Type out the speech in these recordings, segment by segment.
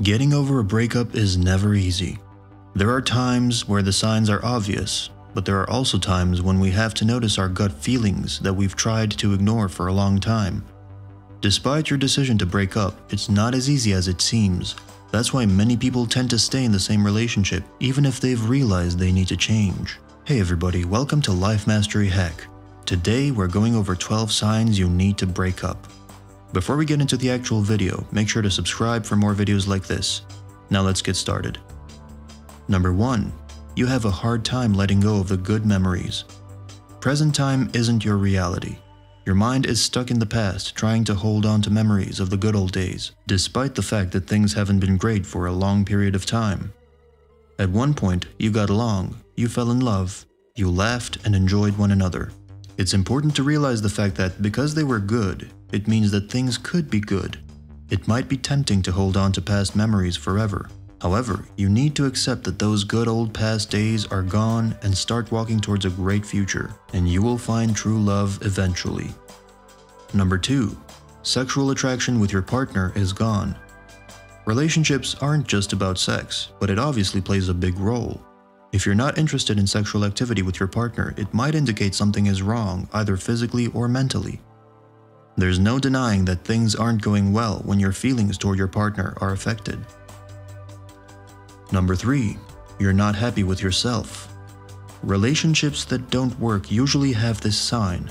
Getting over a breakup is never easy. There are times where the signs are obvious, but there are also times when we have to notice our gut feelings that we've tried to ignore for a long time. Despite your decision to break up, it's not as easy as it seems. That's why many people tend to stay in the same relationship, even if they've realized they need to change. Hey everybody, welcome to Life Mastery Hack. Today we're going over 12 signs you need to break up. Before we get into the actual video, make sure to subscribe for more videos like this. Now let's get started. Number 1. You have a hard time letting go of the good memories. Present time isn't your reality. Your mind is stuck in the past, trying to hold on to memories of the good old days, despite the fact that things haven't been great for a long period of time. At one point, you got along, you fell in love, you laughed and enjoyed one another. It's important to realize the fact that because they were good, it means that things could be good. It might be tempting to hold on to past memories forever. However, you need to accept that those good old past days are gone and start walking towards a great future, and you will find true love eventually. Number 2. Sexual attraction with your partner is gone. Relationships aren't just about sex, but it obviously plays a big role. If you're not interested in sexual activity with your partner, it might indicate something is wrong, either physically or mentally. There's no denying that things aren't going well when your feelings toward your partner are affected. Number 3. You're not happy with yourself. Relationships that don't work usually have this sign.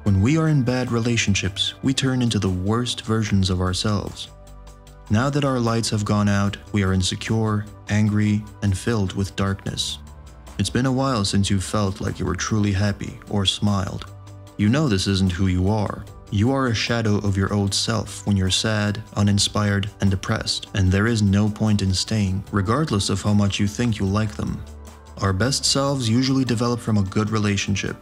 When we are in bad relationships, we turn into the worst versions of ourselves. Now that our lights have gone out, we are insecure, angry, and filled with darkness. It's been a while since you felt like you were truly happy or smiled. You know this isn't who you are. You are a shadow of your old self when you're sad, uninspired, and depressed, and there is no point in staying, regardless of how much you think you like them. Our best selves usually develop from a good relationship.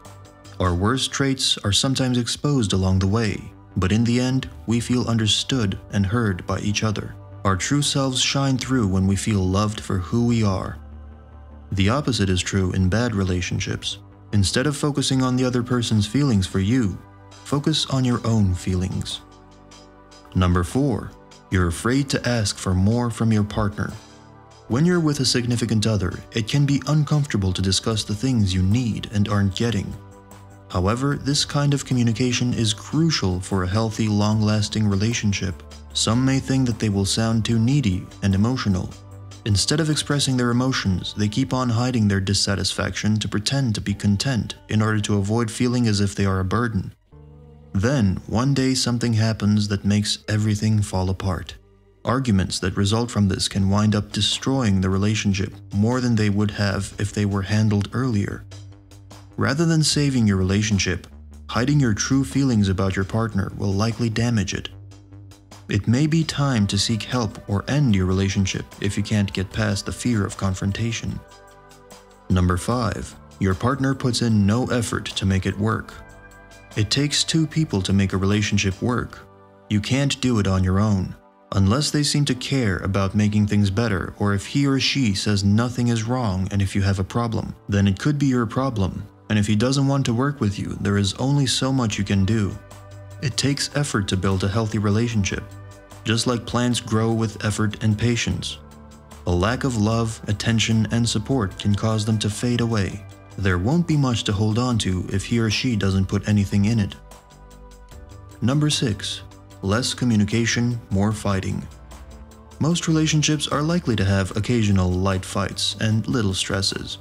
Our worst traits are sometimes exposed along the way, but in the end, we feel understood and heard by each other. Our true selves shine through when we feel loved for who we are. The opposite is true in bad relationships. Instead of focusing on the other person's feelings for you, focus on your own feelings. Number 4. You're afraid to ask for more from your partner. When you're with a significant other, it can be uncomfortable to discuss the things you need and aren't getting. However, this kind of communication is crucial for a healthy, long-lasting relationship. Some may think that they will sound too needy and emotional. Instead of expressing their emotions, they keep on hiding their dissatisfaction to pretend to be content in order to avoid feeling as if they are a burden. Then, one day something happens that makes everything fall apart. Arguments that result from this can wind up destroying the relationship more than they would have if they were handled earlier. Rather than saving your relationship, hiding your true feelings about your partner will likely damage it. It may be time to seek help or end your relationship if you can't get past the fear of confrontation. Number 5. Your partner puts in no effort to make it work. It takes two people to make a relationship work. You can't do it on your own. Unless they seem to care about making things better, or if he or she says nothing is wrong and if you have a problem, then it could be your problem. And if he doesn't want to work with you, there is only so much you can do. It takes effort to build a healthy relationship. Just like plants grow with effort and patience. A lack of love, attention, and support can cause them to fade away. There won't be much to hold on to if he or she doesn't put anything in it. Number 6. Less communication, more fighting. Most relationships are likely to have occasional light fights and little stresses.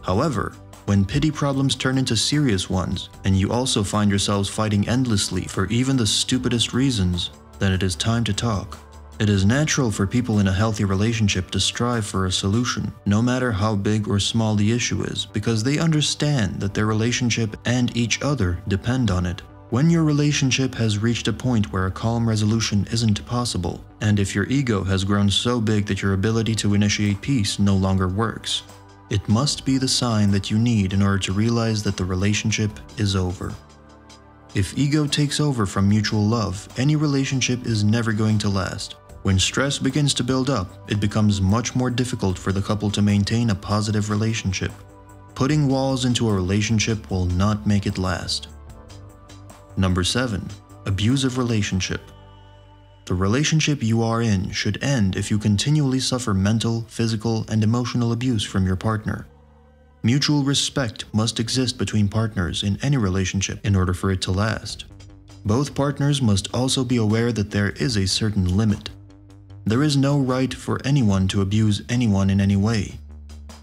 However, when petty problems turn into serious ones, and you also find yourselves fighting endlessly for even the stupidest reasons, then it is time to talk. It is natural for people in a healthy relationship to strive for a solution, no matter how big or small the issue is, because they understand that their relationship and each other depend on it. When your relationship has reached a point where a calm resolution isn't possible, and if your ego has grown so big that your ability to initiate peace no longer works, it must be the sign that you need in order to realize that the relationship is over. If ego takes over from mutual love, any relationship is never going to last. When stress begins to build up, it becomes much more difficult for the couple to maintain a positive relationship. Putting walls into a relationship will not make it last. Number 7. Abusive relationship. The relationship you are in should end if you continually suffer mental, physical, and emotional abuse from your partner. Mutual respect must exist between partners in any relationship in order for it to last. Both partners must also be aware that there is a certain limit. There is no right for anyone to abuse anyone in any way.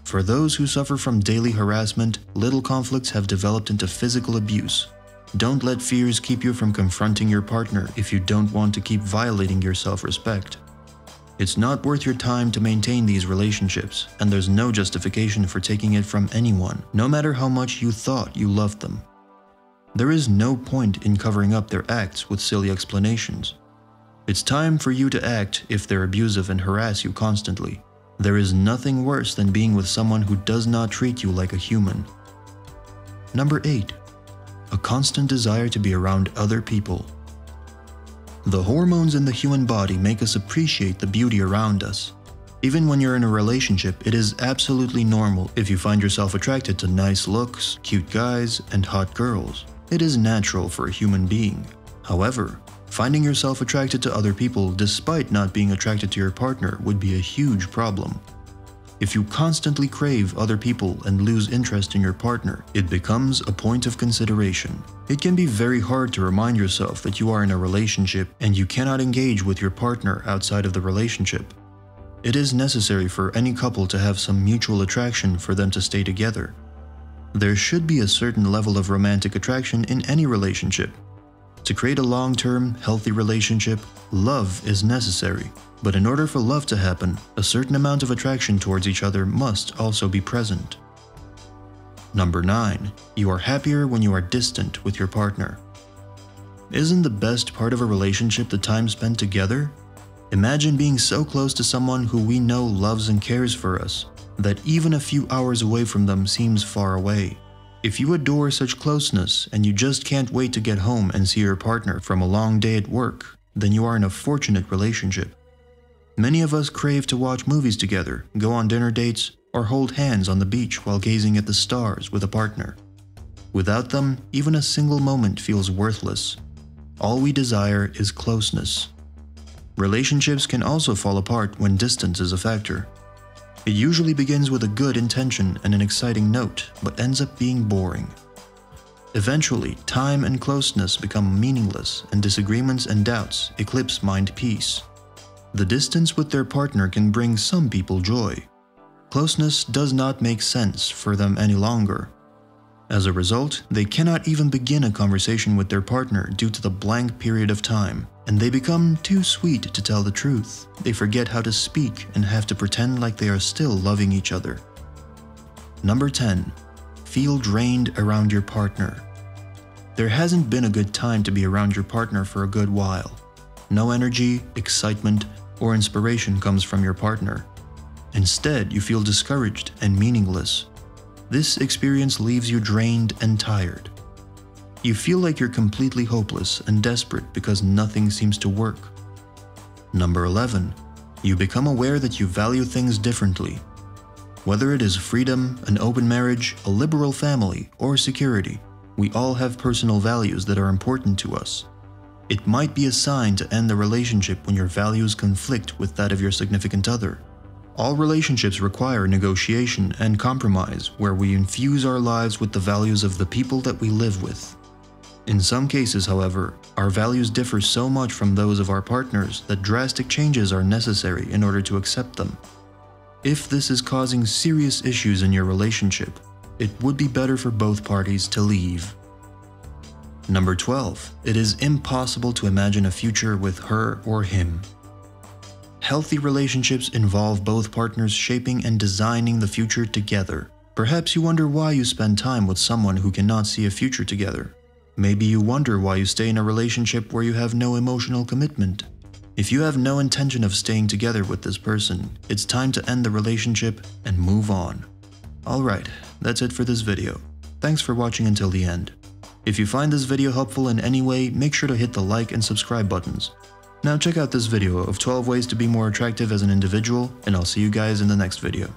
For those who suffer from daily harassment, little conflicts have developed into physical abuse. Don't let fears keep you from confronting your partner if you don't want to keep violating your self-respect. It's not worth your time to maintain these relationships, and there's no justification for taking it from anyone, no matter how much you thought you loved them. There is no point in covering up their acts with silly explanations. It's time for you to act if they're abusive and harass you constantly. There is nothing worse than being with someone who does not treat you like a human. Number 8. A constant desire to be around other people. The hormones in the human body make us appreciate the beauty around us. Even when you're in a relationship, it is absolutely normal if you find yourself attracted to nice looks, cute guys, and hot girls. It is natural for a human being. However, finding yourself attracted to other people despite not being attracted to your partner would be a huge problem. If you constantly crave other people and lose interest in your partner, it becomes a point of consideration. It can be very hard to remind yourself that you are in a relationship and you cannot engage with your partner outside of the relationship. It is necessary for any couple to have some mutual attraction for them to stay together. There should be a certain level of romantic attraction in any relationship. To create a long-term, healthy relationship, love is necessary. But in order for love to happen, a certain amount of attraction towards each other must also be present. Number 9. You are happier when you are distant with your partner. Isn't the best part of a relationship the time spent together? Imagine being so close to someone who we know loves and cares for us, that even a few hours away from them seems far away. If you adore such closeness and you just can't wait to get home and see your partner from a long day at work, then you are in a fortunate relationship. Many of us crave to watch movies together, go on dinner dates, or hold hands on the beach while gazing at the stars with a partner. Without them, even a single moment feels worthless. All we desire is closeness. Relationships can also fall apart when distance is a factor. It usually begins with a good intention and an exciting note, but ends up being boring. Eventually, time and closeness become meaningless, and disagreements and doubts eclipse mind peace. The distance with their partner can bring some people joy. Closeness does not make sense for them any longer. As a result, they cannot even begin a conversation with their partner due to the blank period of time, and they become too sweet to tell the truth. They forget how to speak and have to pretend like they are still loving each other. Number 10. Feel drained around your partner. There hasn't been a good time to be around your partner for a good while. No energy, excitement, or inspiration comes from your partner. Instead, you feel discouraged and meaningless. This experience leaves you drained and tired. You feel like you're completely hopeless and desperate because nothing seems to work. Number 11. You become aware that you value things differently. Whether it is freedom, an open marriage, a liberal family, or security, we all have personal values that are important to us. It might be a sign to end the relationship when your values conflict with that of your significant other. All relationships require negotiation and compromise where we infuse our lives with the values of the people that we live with. In some cases, however, our values differ so much from those of our partners that drastic changes are necessary in order to accept them. If this is causing serious issues in your relationship, it would be better for both parties to leave. Number 12. It is impossible to imagine a future with her or him. Healthy relationships involve both partners shaping and designing the future together. Perhaps you wonder why you spend time with someone who cannot see a future together. Maybe you wonder why you stay in a relationship where you have no emotional commitment. If you have no intention of staying together with this person, it's time to end the relationship and move on. Alright, that's it for this video. Thanks for watching until the end. If you find this video helpful in any way, make sure to hit the like and subscribe buttons. Now check out this video of 12 ways to be more attractive as an individual, and I'll see you guys in the next video.